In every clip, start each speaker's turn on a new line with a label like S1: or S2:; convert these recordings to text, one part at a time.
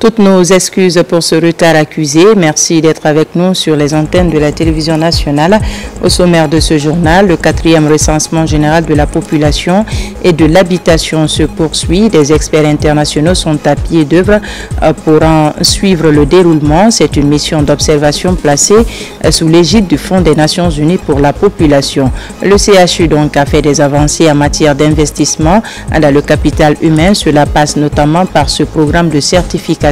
S1: Toutes nos excuses pour ce retard accusé. Merci d'être avec nous sur les antennes de la télévision nationale. Au sommaire de ce journal, le 4e recensement général de la population et de l'habitation se poursuit. Des experts internationaux sont à pied d'œuvre pour en suivre le déroulement. C'est une mission d'observation placée sous l'égide du Fonds des Nations Unies pour la population. Le CHU donc a fait des avancées en matière d'investissement dans le capital humain. Cela passe notamment par ce programme de certification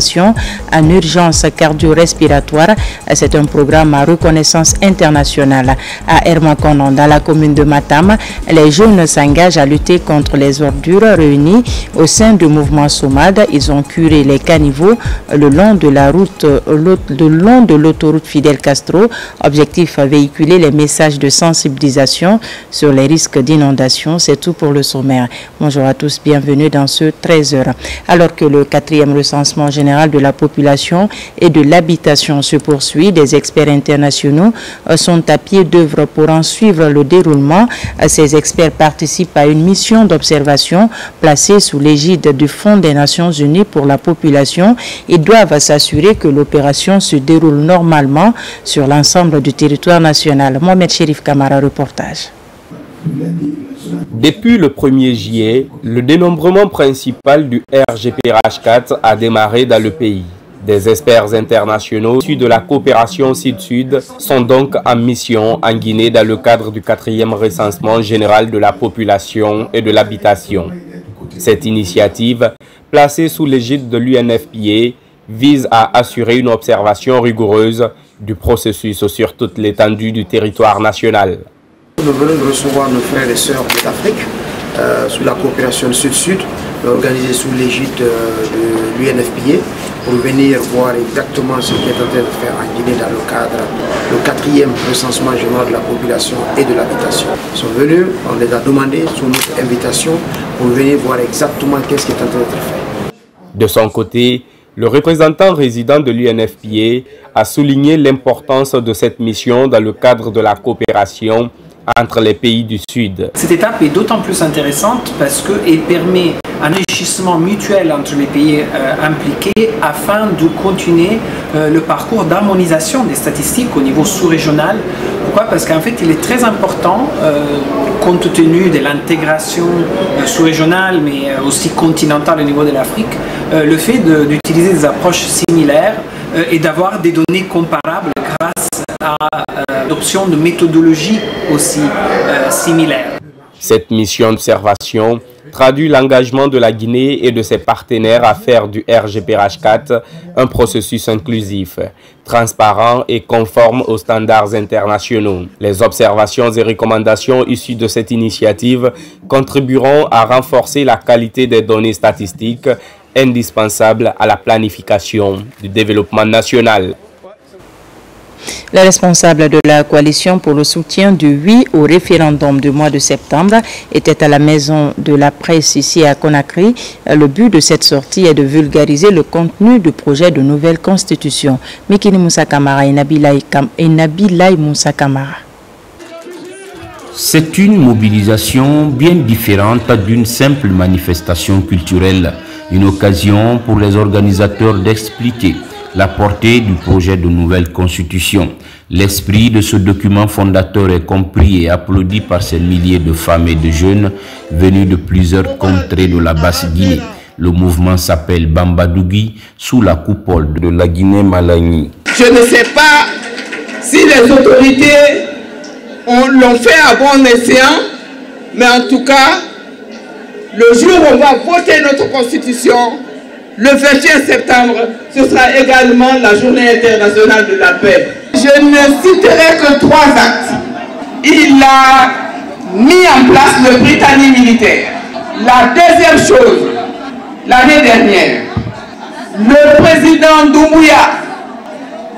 S1: en urgence cardio-respiratoire. C'est un programme à reconnaissance internationale. À Hermakonon, dans la commune de Matam, les jeunes s'engagent à lutter contre les ordures réunies au sein du mouvement SOMAD. Ils ont curé les caniveaux le long de la route, de l'autoroute Fidel Castro. Objectif, véhiculer les messages de sensibilisation sur les risques d'inondation. C'est tout pour le sommaire. Bonjour à tous, bienvenue dans ce 13h. Alors que le 4e recensement général de la population et de l'habitation se poursuit, des experts internationaux sont à pied d'œuvre pour en suivre le déroulement. Ces experts participent à une mission d'observation placée sous l'égide du Fonds des Nations Unies pour la population. Ils doivent s'assurer que l'opération se déroule normalement sur l'ensemble du territoire national. Mohamed Chérif Kamara, reportage.
S2: Depuis le 1er juillet, le dénombrement principal du RGPRH4 a démarré dans le pays. Des experts internationaux issus de la coopération Sud-Sud sont donc en mission en Guinée dans le cadre du 4e recensement général de la population et de l'habitation. Cette initiative, placée sous l'égide de l'UNFPA, vise à assurer une observation rigoureuse du processus sur toute l'étendue du territoire national.
S3: Nous venons de recevoir nos frères et sœurs d'Afrique sous la coopération Sud-Sud, organisée sous l'égide de l'UNFPA, pour venir voir exactement ce qui est en train de faire en Guinée dans le cadre du 4e recensement général de la population et de l'habitation. Ils sont venus, on les a demandé sous notre invitation pour venir voir exactement qu'est-ce qui est en train d'être fait.
S2: De son côté, le représentant résident de l'UNFPA a souligné l'importance de cette mission dans le cadre de la coopération entre les pays du Sud.
S4: Cette étape est d'autant plus intéressante parce qu'elle permet un enrichissement mutuel entre les pays impliqués afin de continuer le parcours d'harmonisation des statistiques au niveau sous-régional. Pourquoi? Parce qu'en fait, il est très important, compte tenu de l'intégration sous-régionale, mais aussi continentale au niveau de l'Afrique, le fait d'utiliser des approches similaires et d'avoir des données comparables grâce à l'adoption de méthodologies aussi similaires.
S2: Cette mission d'observation traduit l'engagement de la Guinée et de ses partenaires à faire du RGPRH4 un processus inclusif, transparent et conforme aux standards internationaux. Les observations et recommandations issues de cette initiative contribueront à renforcer la qualité des données statistiques indispensables à la planification du développement national.
S1: Les responsables de la coalition pour le soutien du oui au référendum du mois de septembre étaient à la maison de la presse ici à Conakry. Le but de cette sortie est de vulgariser le contenu du projet de nouvelle constitution. Mikini Moussa Kamara et Nabilaï Moussa Kamara.
S5: C'est une mobilisation bien différente d'une simple manifestation culturelle. Une occasion pour les organisateurs d'expliquer la portée du projet de nouvelle constitution. L'esprit de ce document fondateur est compris et applaudi par ces milliers de femmes et de jeunes venus de plusieurs contrées de la Basse-Guinée. Le mouvement s'appelle Bambadougi sous la coupole de la Guinée-Malani.
S6: Je ne sais pas si les autorités l'ont fait à bon escient, mais en tout cas, le jour où on va voter notre constitution, le 21 septembre, ce sera également la journée internationale de la paix. Je ne citerai que 3 actes. Il a mis en place le Britannique militaire. La deuxième chose, l'année dernière, le président Doumbouya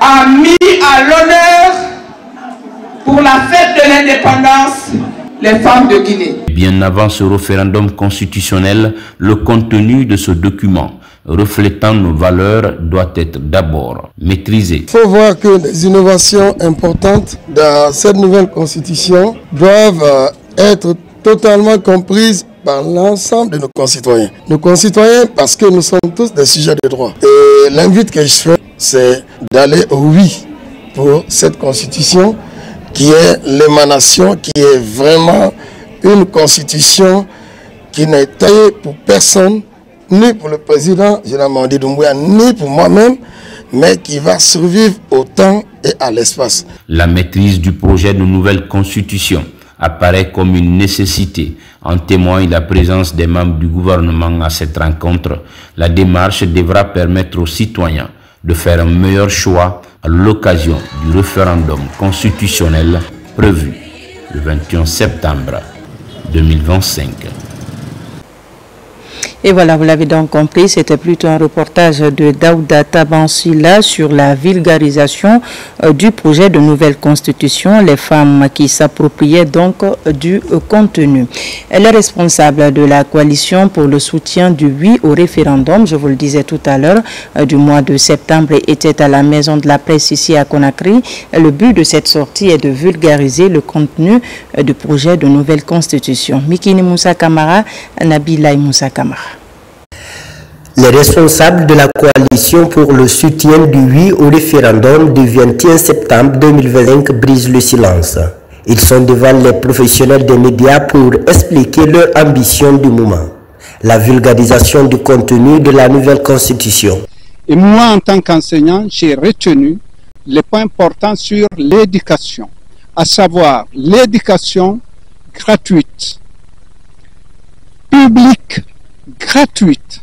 S6: a mis à l'honneur pour la fête de l'indépendance les femmes de Guinée.
S5: Bien avant ce référendum constitutionnel, le contenu de ce document reflétant nos valeurs doit être d'abord maîtrisé.
S7: Il faut voir que les innovations importantes dans cette nouvelle constitution doivent être totalement comprises par l'ensemble de nos concitoyens. Nos concitoyens parce que nous sommes tous des sujets de droit. Et l'invite que je fais, c'est d'aller au oui pour cette constitution qui est l'émanation, qui est vraiment une constitution qui n'est taillée pour personne, ni pour le président Mamadi Doumbouya, ni pour moi-même, mais qui va survivre au temps et à l'espace.
S5: La maîtrise du projet de nouvelle constitution apparaît comme une nécessité. En témoigne la présence des membres du gouvernement à cette rencontre. La démarche devra permettre aux citoyens de faire un meilleur choix à l'occasion du référendum constitutionnel prévu le 21 septembre 2025.
S1: Et voilà, vous l'avez donc compris, c'était plutôt un reportage de Daouda Tabansila sur la vulgarisation du projet de nouvelle constitution, les femmes qui s'appropriaient donc du contenu. Elle est responsable de la coalition pour le soutien du oui au référendum, je vous le disais tout à l'heure, du mois de septembre, était à la Maison de la Presse ici à Conakry. Le but de cette sortie est de vulgariser le contenu du projet de nouvelle constitution. Mikini Moussa Kamara, Nabilaï Moussa Kamara.
S8: Les responsables de la coalition pour le soutien du oui au référendum du 21 septembre 2025 brisent le silence. Ils sont devant les professionnels des médias pour expliquer leur ambition du moment, la vulgarisation du contenu de la nouvelle constitution.
S9: Et moi, en tant qu'enseignant, j'ai retenu les points importants sur l'éducation, à savoir l'éducation gratuite, publique, gratuite.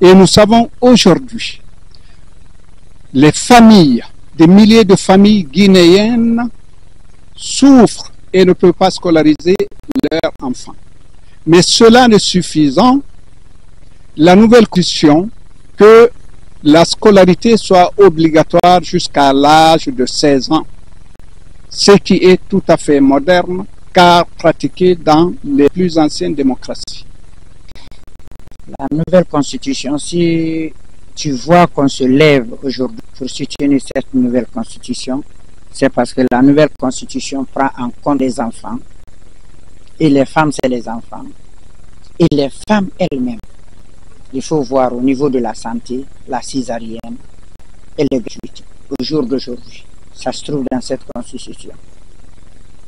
S9: Et nous savons aujourd'hui, les familles, des milliers de familles guinéennes souffrent et ne peuvent pas scolariser leurs enfants. Mais cela n'est suffisant, la nouvelle constitution, que la scolarité soit obligatoire jusqu'à l'âge de 16 ans, ce qui est tout à fait moderne, car pratiqué dans les plus anciennes démocraties.
S10: La nouvelle constitution, si tu vois qu'on se lève aujourd'hui pour soutenir cette nouvelle constitution, c'est parce que la nouvelle constitution prend en compte les enfants, et les femmes c'est les enfants, et les femmes elles-mêmes. Il faut voir au niveau de la santé, la césarienne et les gratuités. Au jour d'aujourd'hui, ça se trouve dans cette constitution.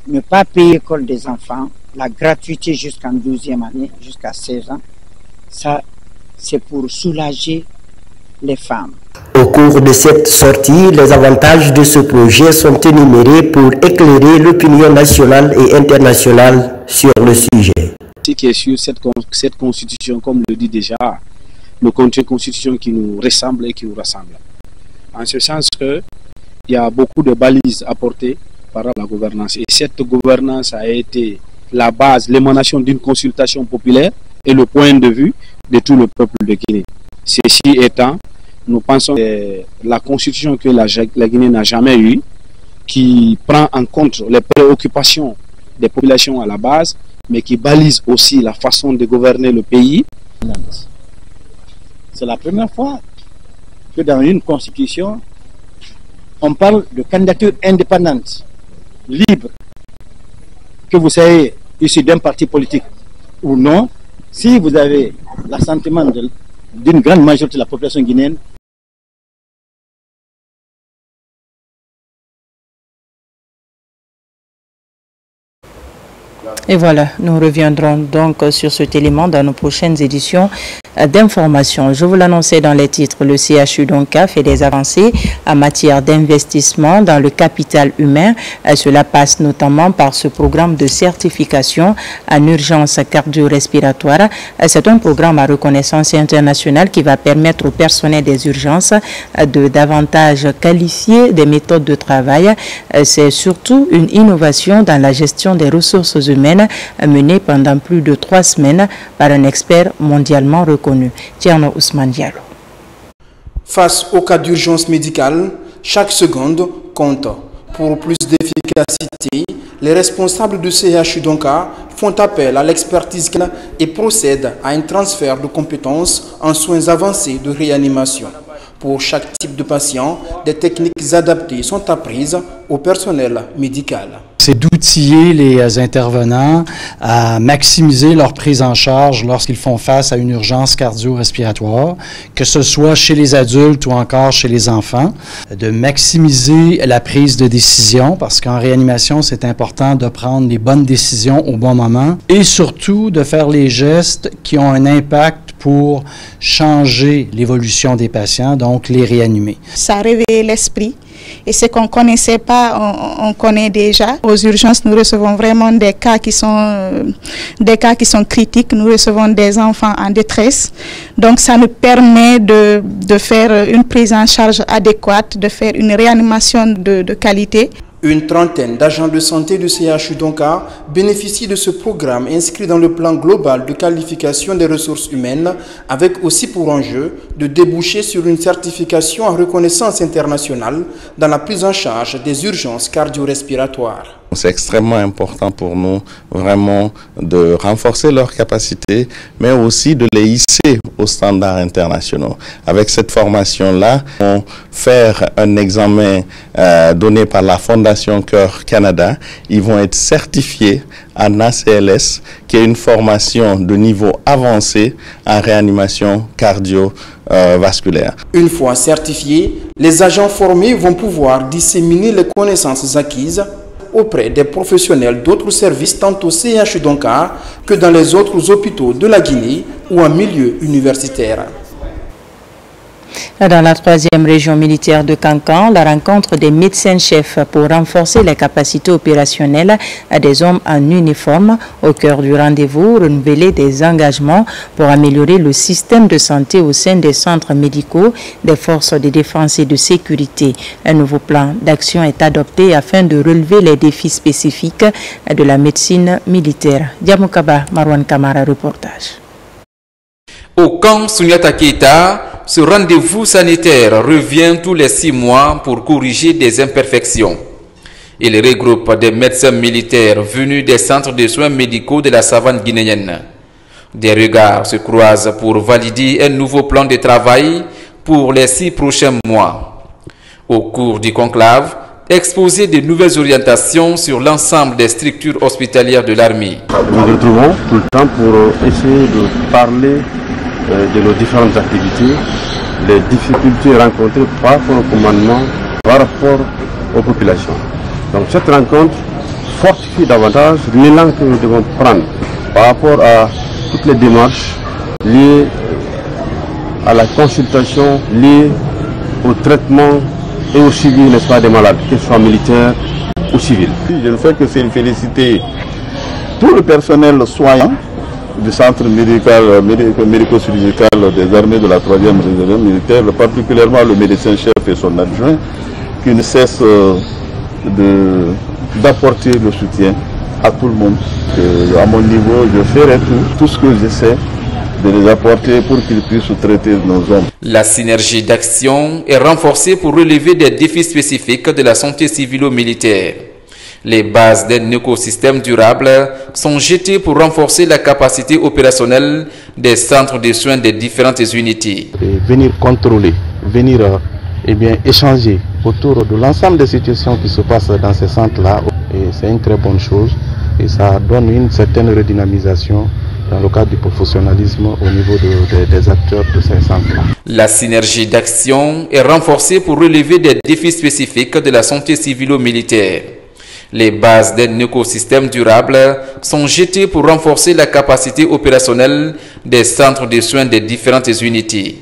S10: Ne pas payer l'école des enfants, la gratuité jusqu'en 12e année, jusqu'à 16 ans, ça, c'est pour soulager les femmes.
S8: Au cours de cette sortie, les avantages de ce projet sont énumérés pour éclairer l'opinion nationale et internationale sur le sujet.
S11: Ce qui est sûr, cette constitution, comme le dit déjà, nous comptons une constitution qui nous ressemble et qui nous rassemble. En ce sens qu'il y a beaucoup de balises apportées par la gouvernance. Et cette gouvernance a été la base, l'émanation d'une consultation populaire et le point de vue de tout le peuple de Guinée. Ceci étant, nous pensons que la constitution que la Guinée n'a jamais eue, qui prend en compte les préoccupations des populations à la base, mais qui balise aussi la façon de gouverner le pays.
S12: C'est la première fois que dans une constitution, on parle de candidature indépendante, libre, que vous soyez issu d'un parti politique ou non. Si vous avez l'assentiment d'une grande majorité de la population guinéenne,
S1: et voilà, nous reviendrons donc sur cet élément dans nos prochaines éditions d'information. Je vous l'annonçais dans les titres, le CHU Donka fait des avancées en matière d'investissement dans le capital humain. Cela passe notamment par ce programme de certification en urgence cardio-respiratoire. C'est un programme à reconnaissance internationale qui va permettre au personnel des urgences de davantage qualifier des méthodes de travail. C'est surtout une innovation dans la gestion des ressources humaines menée pendant plus de 3 semaines par un expert mondialement reconnu, Tierno Ousmane Diallo.
S13: Face au cas d'urgence médicale, chaque seconde compte. Pour plus d'efficacité, les responsables du CHU Donka font appel à l'expertise et procèdent à un transfert de compétences en soins avancés de réanimation. Pour chaque type de patient, des techniques adaptées sont apprises au personnel médical.
S14: c'est d'outiller les intervenants à maximiser leur prise en charge lorsqu'ils font face à une urgence cardio-respiratoire, que ce soit chez les adultes ou encore chez les enfants, de maximiser la prise de décision, parce qu'en réanimation, c'est important de prendre les bonnes décisions au bon moment, et surtout de faire les gestes qui ont un impact pour changer l'évolution des patients, donc les réanimer.
S15: Ça réveille l'esprit. Et ce qu'on ne connaissait pas, on connaît déjà. Aux urgences, nous recevons vraiment des cas qui sont critiques. Nous recevons des enfants en détresse. Donc, ça nous permet de faire une prise en charge adéquate, de faire une réanimation de qualité.
S13: Une trentaine d'agents de santé du CHU Donka bénéficient de ce programme inscrit dans le plan global de qualification des ressources humaines, avec aussi pour enjeu de déboucher sur une certification en reconnaissance internationale dans la prise en charge des urgences cardio-respiratoires.
S16: C'est extrêmement important pour nous vraiment de renforcer leurs capacités, mais aussi de les hisser aux standards internationaux. Avec cette formation-là, on va faire un examen donné par la Fondation Cœur Canada. Ils vont être certifiés en ACLS, qui est une formation de niveau avancé en réanimation cardiovasculaire.
S13: Une fois certifiés, les agents formés vont pouvoir disséminer les connaissances acquises auprès des professionnels d'autres services tant au CHU Donka que dans les autres hôpitaux de la Guinée ou en milieu universitaire.
S1: Dans la 3e région militaire de Kankan, la rencontre des médecins-chefs pour renforcer les capacités opérationnelles des hommes en uniforme. Au cœur du rendez-vous, renouveler des engagements pour améliorer le système de santé au sein des centres médicaux des forces de défense et de sécurité. Un nouveau plan d'action est adopté afin de relever les défis spécifiques de la médecine militaire. Diamoukaba, Marwan Kamara, reportage.
S17: Au camp Souniata Keita, ce rendez-vous sanitaire revient tous les 6 mois pour corriger des imperfections. Il regroupe des médecins militaires venus des centres de soins médicaux de la savane guinéenne. Des regards se croisent pour valider un nouveau plan de travail pour les 6 prochains mois. Au cours du conclave, exposer de nouvelles orientations sur l'ensemble des structures hospitalières de l'armée.
S18: Nous nous retrouvons tout le temps pour essayer de parler de nos différentes activités, les difficultés rencontrées par rapport au commandement, par rapport aux populations. Donc cette rencontre fortifie davantage l'élan que nous devons prendre par rapport à toutes les démarches liées à la consultation, liées au traitement et au suivi, n'est-ce pas, des malades, qu'ils soient militaires ou civils.
S19: Je ne fais que féliciter tout le personnel soignant du centre médico-chirurgical des armées de la 3e région militaire, particulièrement le médecin-chef et son adjoint, qui ne cessent d'apporter le soutien à tout le monde. À mon niveau, je ferai tout ce que j'essaie de les apporter pour qu'ils puissent traiter nos hommes.
S17: La synergie d'action est renforcée pour relever des défis spécifiques de la santé civilo-militaire. Les bases d'un écosystème durable sont jetées pour renforcer la capacité opérationnelle des centres de soins des différentes unités.
S18: Et venir contrôler, venir échanger autour de l'ensemble des situations qui se passent dans ces centres-là, c'est une très bonne chose et ça donne une certaine redynamisation dans le cadre du professionnalisme au niveau des acteurs de ces centres-là.
S17: La synergie d'action est renforcée pour relever des défis spécifiques de la santé civilo-militaire. Les bases d'un écosystème durable sont jetées pour renforcer la capacité opérationnelle des centres de soins des différentes unités.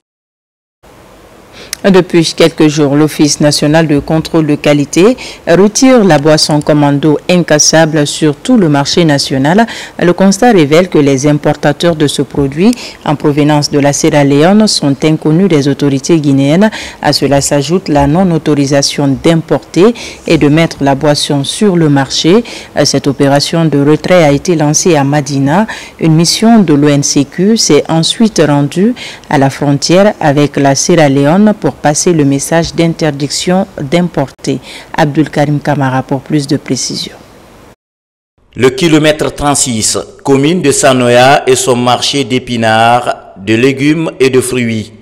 S1: Depuis quelques jours, l'Office national de contrôle de qualité retire la boisson commando incassable sur tout le marché national. Le constat révèle que les importateurs de ce produit en provenance de la Sierra Leone sont inconnus des autorités guinéennes. À cela s'ajoute la non-autorisation d'importer et de mettre la boisson sur le marché. Cette opération de retrait a été lancée à Madina. Une mission de l'ONCQ s'est ensuite rendue à la frontière avec la Sierra Leone pour passer le message d'interdiction d'importer. Abdul Karim Kamara pour plus de précisions.
S20: Le kilomètre 36, commune de Sanoya et son marché d'épinards, de légumes et de fruits.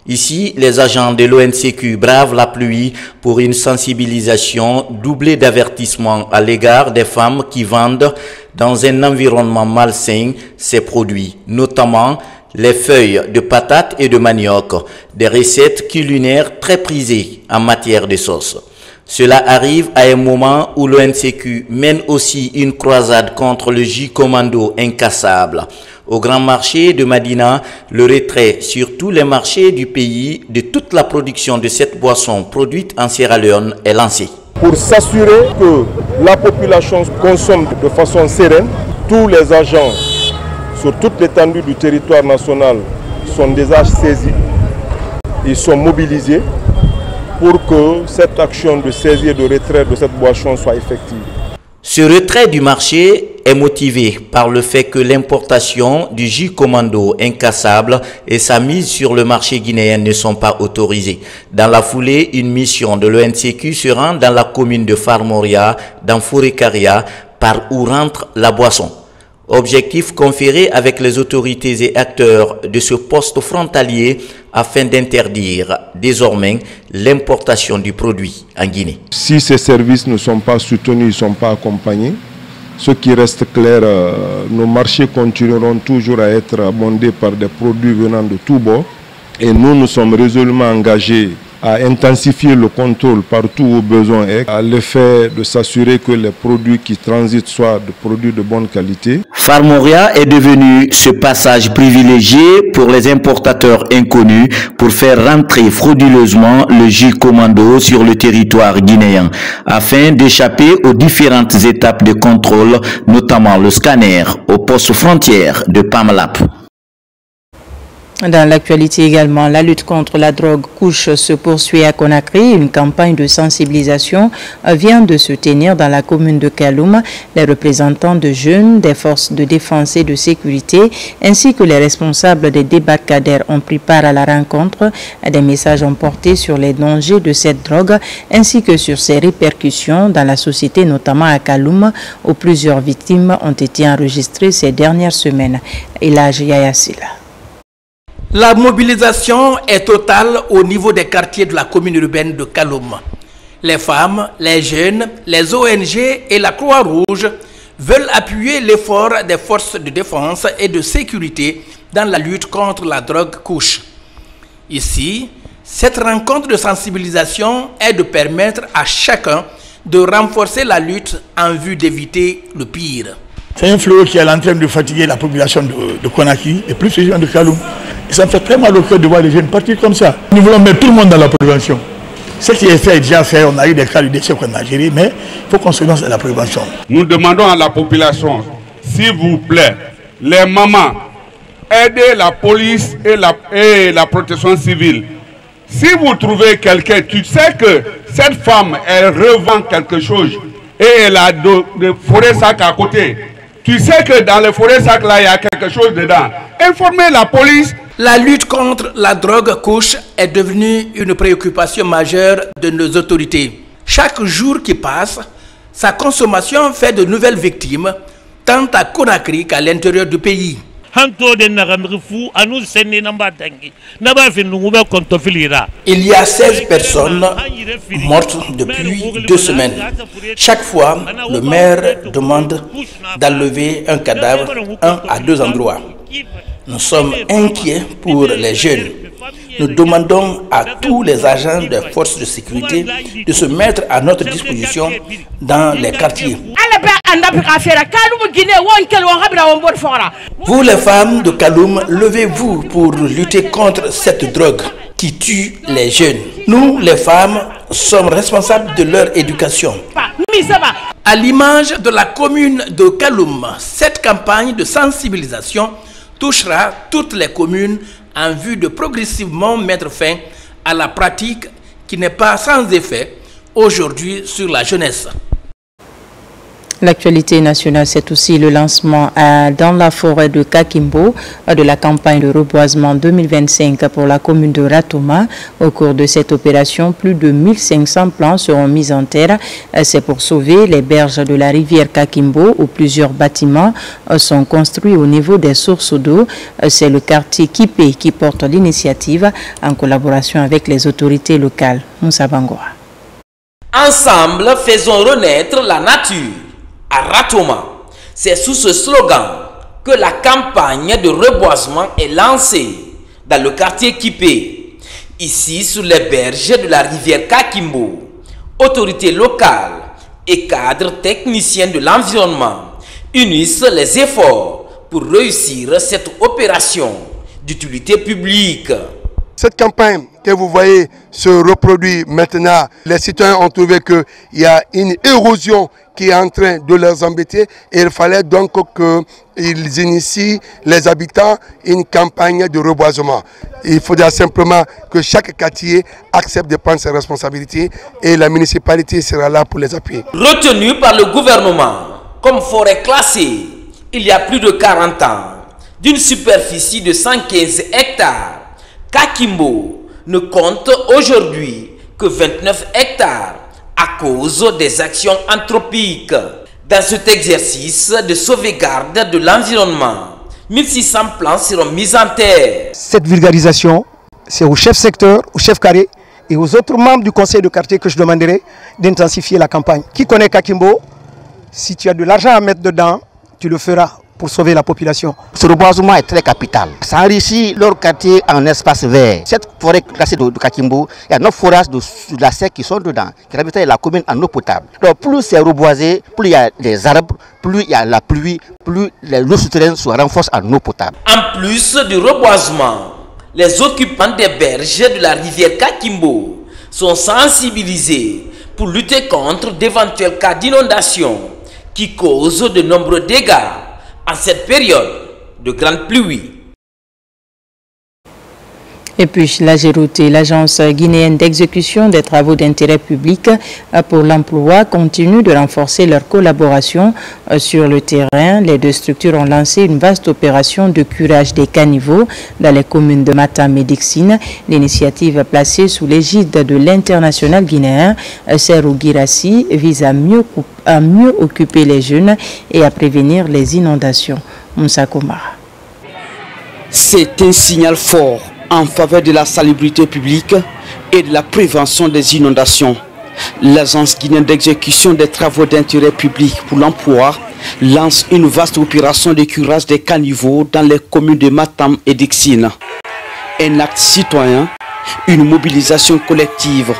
S20: Ici, les agents de l'ONCQ bravent la pluie pour une sensibilisation doublée d'avertissements à l'égard des femmes qui vendent dans un environnement malsain ces produits, notamment les feuilles de patates et de manioc, des recettes culinaires très prisées en matière de sauce. Cela arrive à un moment où l'ONCQ mène aussi une croisade contre le J Commando incassable. Au grand marché de Madina, le retrait sur tous les marchés du pays de toute la production de cette boisson produite en Sierra Leone est lancé.
S21: Pour s'assurer que la population consomme de façon sereine, tous les agents sur toute l'étendue du territoire national sont déjà saisis. Ils sont mobilisés pour que cette action de saisie et de retrait de cette boisson soit effective.
S20: Ce retrait du marché est motivé par le fait que l'importation du J Commando incassable et sa mise sur le marché guinéen ne sont pas autorisées. Dans la foulée, une mission de l'ONCQ se rend dans la commune de Farmoria, dans Fourekaria, par où rentre la boisson. Objectif conféré avec les autorités et acteurs de ce poste frontalier afin d'interdire désormais l'importation du produit en Guinée.
S21: Si ces services ne sont pas soutenus, ne sont pas accompagnés, ce qui reste clair, nos marchés continueront toujours à être abondés par des produits venant de tous bords. Et nous sommes résolument engagés à intensifier le contrôle partout où besoin est, à l'effet de s'assurer que les produits qui transitent soient de produits de bonne qualité.
S20: Farmoria est devenu ce passage privilégié pour les importateurs inconnus pour faire rentrer frauduleusement le J Commando sur le territoire guinéen, afin d'échapper aux différentes étapes de contrôle, notamment le scanner au poste frontière de Pamlap.
S1: Dans l'actualité également, la lutte contre la drogue couche se poursuit à Conakry. Une campagne de sensibilisation vient de se tenir dans la commune de Kaloum. Les représentants de jeunes, des forces de défense et de sécurité, ainsi que les responsables des débarcadères ont pris part à la rencontre. Des messages ont porté sur les dangers de cette drogue, ainsi que sur ses répercussions dans la société, notamment à Kaloum, où plusieurs victimes ont été enregistrées ces dernières semaines. Elhadji Yaya Silla.
S22: La mobilisation est totale au niveau des quartiers de la commune urbaine de Kaloum. Les femmes, les jeunes, les ONG et la Croix-Rouge veulent appuyer l'effort des forces de défense et de sécurité dans la lutte contre la drogue couche. Ici, cette rencontre de sensibilisation est de permettre à chacun de renforcer la lutte en vue d'éviter le pire.
S23: C'est un fléau qui est en train de fatiguer la population de Conakry et plus précisément de Kaloum. Et ça me fait très mal au cœur de voir les jeunes partir comme ça. Nous voulons mettre tout le monde dans la prévention. Ce qui est fait est déjà fait. On a eu des cas de décès qu'on a gérés, mais il faut qu'on se lance à la prévention.
S24: Nous demandons à la population, s'il vous plaît, les mamans, aidez la police et la protection civile. Si vous trouvez quelqu'un, tu sais que cette femme, elle revend quelque chose et elle a de forêts sacs à côté. Tu sais que dans les forêts sacs là, il y a quelque chose dedans. Informez la police.
S22: La lutte contre la drogue couche est devenue une préoccupation majeure de nos autorités. Chaque jour qui passe, sa consommation fait de nouvelles victimes, tant à Conakry qu'à l'intérieur du pays. Il y a 16 personnes mortes depuis 2 semaines. Chaque fois, le maire demande d'enlever un cadavre 1 à 2 endroits. Nous sommes inquiets pour les jeunes. Nous demandons à tous les agents des forces de sécurité de se mettre à notre disposition dans les quartiers. Vous les femmes de Kaloum, levez-vous pour lutter contre cette drogue qui tue les jeunes. Nous, les femmes, sommes responsables de leur éducation. À l'image de la commune de Kaloum, cette campagne de sensibilisation touchera toutes les communes en vue de progressivement mettre fin à la pratique qui n'est pas sans effet aujourd'hui sur la jeunesse.
S1: L'actualité nationale, c'est aussi le lancement dans la forêt de Kakimbo de la campagne de reboisement 2025 pour la commune de Ratoma. Au cours de cette opération, plus de 1500 plants seront mis en terre. C'est pour sauver les berges de la rivière Kakimbo où plusieurs bâtiments sont construits au niveau des sources d'eau. C'est le quartier Kipé qui porte l'initiative en collaboration avec les autorités locales. Moussa Bangoa.
S2: Ensemble, faisons renaître la nature. À Ratoma, c'est sous ce slogan que la campagne de reboisement est lancée dans le quartier Kipé, ici sur les berges de la rivière Kakimbo. Autorités locales et cadres techniciens de l'environnement unissent les efforts pour réussir cette opération d'utilité publique.
S3: Cette campagne que vous voyez se reproduit maintenant. Les citoyens ont trouvé qu'il y a une érosion qui est en train de les embêter et il fallait donc qu'ils initient les habitants une campagne de reboisement. Il faudra simplement que chaque quartier accepte de prendre ses responsabilités et la municipalité sera là pour les appuyer.
S2: Retenu par le gouvernement comme forêt classée il y a plus de 40 ans, d'une superficie de 115 hectares, Kakimbo ne compte aujourd'hui que 29 hectares à cause des actions anthropiques. Dans cet exercice de sauvegarde de l'environnement, 1600 plants seront mis en terre.
S4: Cette vulgarisation, c'est au chef secteur, au chef carré et aux autres membres du conseil de quartier que je demanderai d'intensifier la campagne. Qui connaît Kakimbo, si tu as de l'argent à mettre dedans, tu le feras pour sauver la population.
S6: Ce reboisement est très capital. Ça enrichit leur quartier en espace vert. Cette forêt classée de Kakimbo, il y a 9 forages de la SEC qui sont dedans, qui ravitaillent la commune en eau potable. Donc plus c'est reboisé, plus il y a des arbres, plus il y a la pluie, plus l'eau souterraine se renforce en eau potable.
S2: En plus du reboisement, les occupants des berges de la rivière Kakimbo sont sensibilisés pour lutter contre d'éventuels cas d'inondation qui causent de nombreux dégâts en cette période de grande pluie.
S1: Et puis la GEROUTE, l'agence guinéenne d'exécution des travaux d'intérêt public pour l'emploi, continue de renforcer leur collaboration sur le terrain. Les deux structures ont lancé une vaste opération de curage des caniveaux dans les communes de Matam et d'Ixine. L'initiative placée sous l'égide de l'international guinéen Serou Girassi vise à mieux occuper les jeunes et à prévenir les inondations. Moussa Koumara.
S25: C'est un signal fort en faveur de la salubrité publique et de la prévention des inondations. L'agence guinéenne d'exécution des travaux d'intérêt public pour l'emploi lance une vaste opération de curage des caniveaux dans les communes de Matam et d'Ixine. Un acte citoyen, une mobilisation collective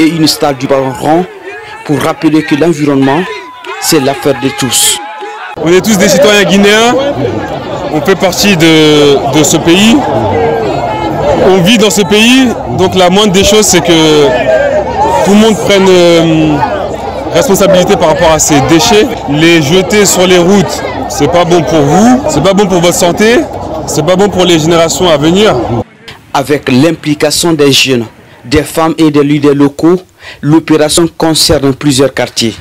S25: et une stade du ballon rond pour rappeler que l'environnement, c'est l'affaire de tous.
S26: On est tous des citoyens guinéens, on fait partie de ce pays. On vit dans ce pays, donc la moindre des choses, c'est que tout le monde prenne responsabilité par rapport à ces déchets. Les jeter sur les routes, c'est pas bon pour vous, c'est pas bon pour votre santé, c'est pas bon pour les générations à venir.
S25: Avec l'implication des jeunes, des femmes et des leaders locaux, l'opération concerne plusieurs quartiers.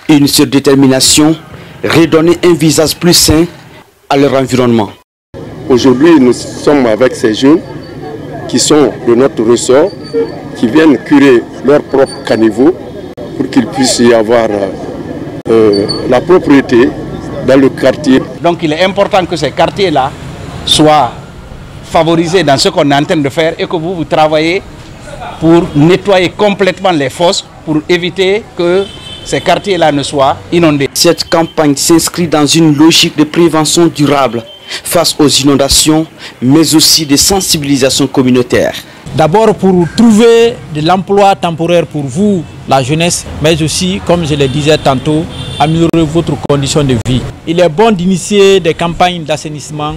S25: Une seule détermination, redonner un visage plus sain à leur environnement.
S27: Aujourd'hui, nous sommes avec ces jeunes qui sont de notre ressort, qui viennent curer leurs propres caniveaux pour qu'il puisse y avoir la propriété dans le quartier.
S28: Donc il est important que ces quartiers-là soient favorisés dans ce qu'on est en train de faire et que vous travaillez pour nettoyer complètement les fosses pour éviter que ces quartiers-là ne soient inondés.
S25: Cette campagne s'inscrit dans une logique de prévention durable face aux inondations, mais aussi de sensibilisation communautaire.
S29: D'abord pour trouver de l'emploi temporaire pour vous, la jeunesse, mais aussi, comme je le disais tantôt, améliorer votre condition de vie. Il est bon d'initier des campagnes d'assainissement,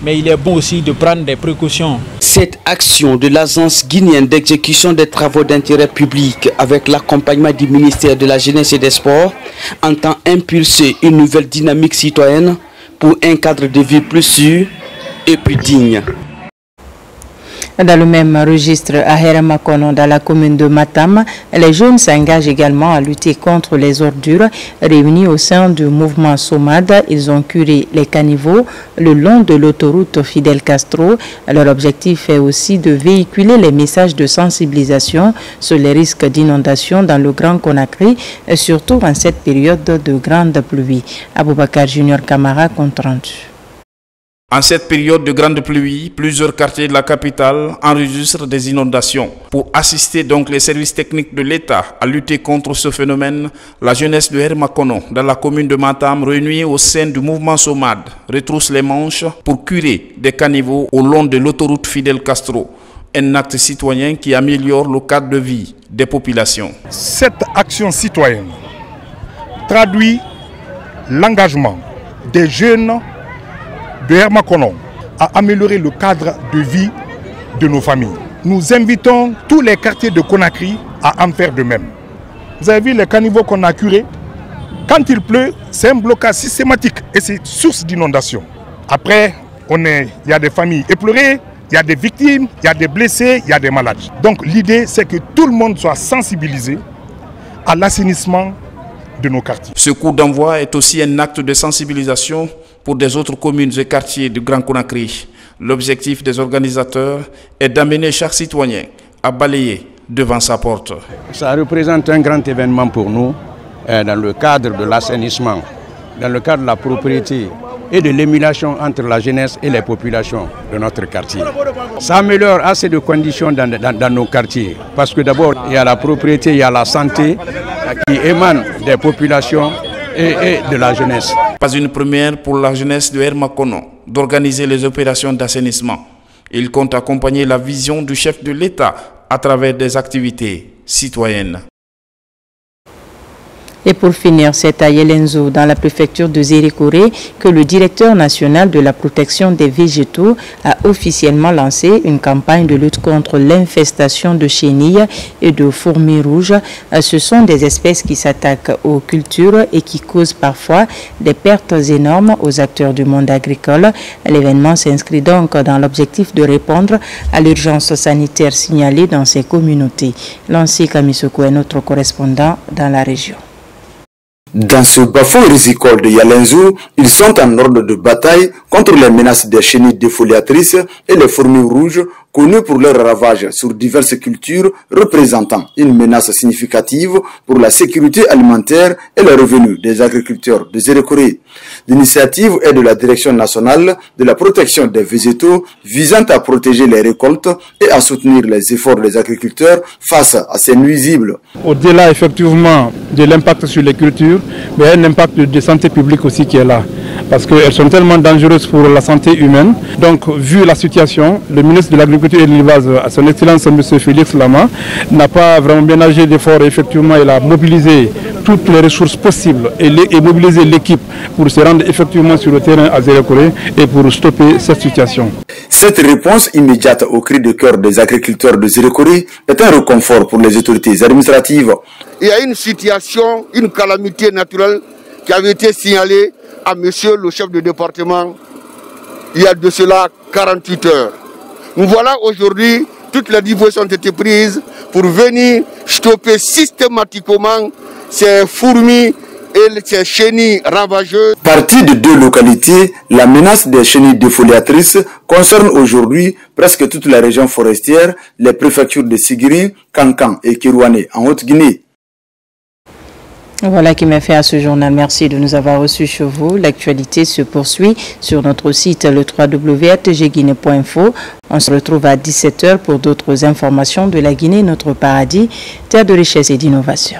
S29: mais il est bon aussi de prendre des précautions.
S25: Cette action de l'agence guinéenne d'exécution des travaux d'intérêt public avec l'accompagnement du ministère de la Jeunesse et des Sports entend impulser une nouvelle dynamique citoyenne pour un cadre de vie plus sûr et plus digne.
S1: Dans le même registre, à Hermakono, dans la commune de Matam, les jeunes s'engagent également à lutter contre les ordures. Réunis au sein du mouvement SOMAD, ils ont curé les caniveaux le long de l'autoroute Fidel Castro. Leur objectif est aussi de véhiculer les messages de sensibilisation sur les risques d'inondation dans le Grand Conakry, surtout en cette période de grande pluie. Aboubakar Junior Camara compte rendu.
S5: En cette période de grande pluie, plusieurs quartiers de la capitale enregistrent des inondations. Pour assister donc les services techniques de l'État à lutter contre ce phénomène, la jeunesse de Hermakono, dans la commune de Matam, réunie au sein du mouvement SOMAD, retrousse les manches pour curer des caniveaux au long de l'autoroute Fidel Castro. Un acte citoyen qui améliore le cadre de vie des populations.
S7: Cette action citoyenne traduit l'engagement des jeunes de Hermakono à améliorer le cadre de vie de nos familles. Nous invitons tous les quartiers de Conakry à en faire de même. Vous avez vu les caniveaux qu'on a curés. Quand il pleut, c'est un blocage systématique et c'est source d'inondation. Après, il y a des familles éplorées, il y a des victimes, il y a des blessés, il y a des malades. Donc l'idée, c'est que tout le monde soit sensibilisé à l'assainissement de nos quartiers.
S5: Ce coup d'envoi est aussi un acte de sensibilisation pour des autres communes et quartiers du Grand Conakry. L'objectif des organisateurs est d'amener chaque citoyen à balayer devant sa porte.
S28: Ça représente un grand événement pour nous dans le cadre de l'assainissement, dans le cadre de la propriété et de l'émulation entre la jeunesse et les populations de notre quartier. Ça améliore assez de conditions dans nos quartiers parce que d'abord il y a la propriété, il y a la santé qui émane des populations et de la jeunesse.
S5: Pas une première pour la jeunesse de Hermakono d'organiser les opérations d'assainissement. Il compte accompagner la vision du chef de l'État à travers des activités citoyennes.
S1: Et pour finir, c'est à Yelenzo, dans la préfecture de Zérékoré, que le directeur national de la protection des végétaux a officiellement lancé une campagne de lutte contre l'infestation de chenilles et de fourmis rouges. Ce sont des espèces qui s'attaquent aux cultures et qui causent parfois des pertes énormes aux acteurs du monde agricole. L'événement s'inscrit donc dans l'objectif de répondre à l'urgence sanitaire signalée dans ces communautés. Lancy Kamisoko est notre correspondant dans la région.
S8: Dans ce bas-fond risicole de Yalenzo, ils sont en ordre de bataille contre les menaces des chenilles défoliatrices et les fourmis rouges, connues pour leur ravage sur diverses cultures, représentant une menace significative pour la sécurité alimentaire et les revenus des agriculteurs de Zérékoré. L'initiative est de la Direction nationale de la protection des végétaux visant à protéger les récoltes et à soutenir les efforts des agriculteurs face à ces nuisibles.
S23: Au-delà effectivement de l'impact sur les cultures, mais il y a un impact de santé publique aussi qui est là. Parce qu'elles sont tellement dangereuses pour la santé humaine. Donc, vu la situation, le ministre de l'Agriculture et de l'Élevage, à son excellence M. Félix Lama, n'a pas vraiment ménagé d'efforts. Effectivement, il a mobilisé toutes les ressources possibles et mobilisé l'équipe pour se rendre effectivement sur le terrain à Zérékoré et pour stopper cette situation.
S8: Cette réponse immédiate au cri de cœur des agriculteurs de Zérékoré est un réconfort pour les autorités administratives.
S3: Il y a une situation, une calamité naturelle qui avait été signalée à monsieur le chef de département il y a de cela 48 heures. Nous voilà aujourd'hui, toutes les dispositions ont été prises pour venir stopper systématiquement ces fourmis et ces chenilles ravageuses.
S8: Partie de deux localités, la menace des chenilles défoliatrices concerne aujourd'hui presque toute la région forestière, les préfectures de Sigiri, Kankan et Kirouané en Haute-Guinée.
S1: Voilà qui m'a fait à ce journal. Merci de nous avoir reçus chez vous. L'actualité se poursuit sur notre site le www.tgguinée.info. On se retrouve à 17h pour d'autres informations de la Guinée, notre paradis, terre de richesse et d'innovation.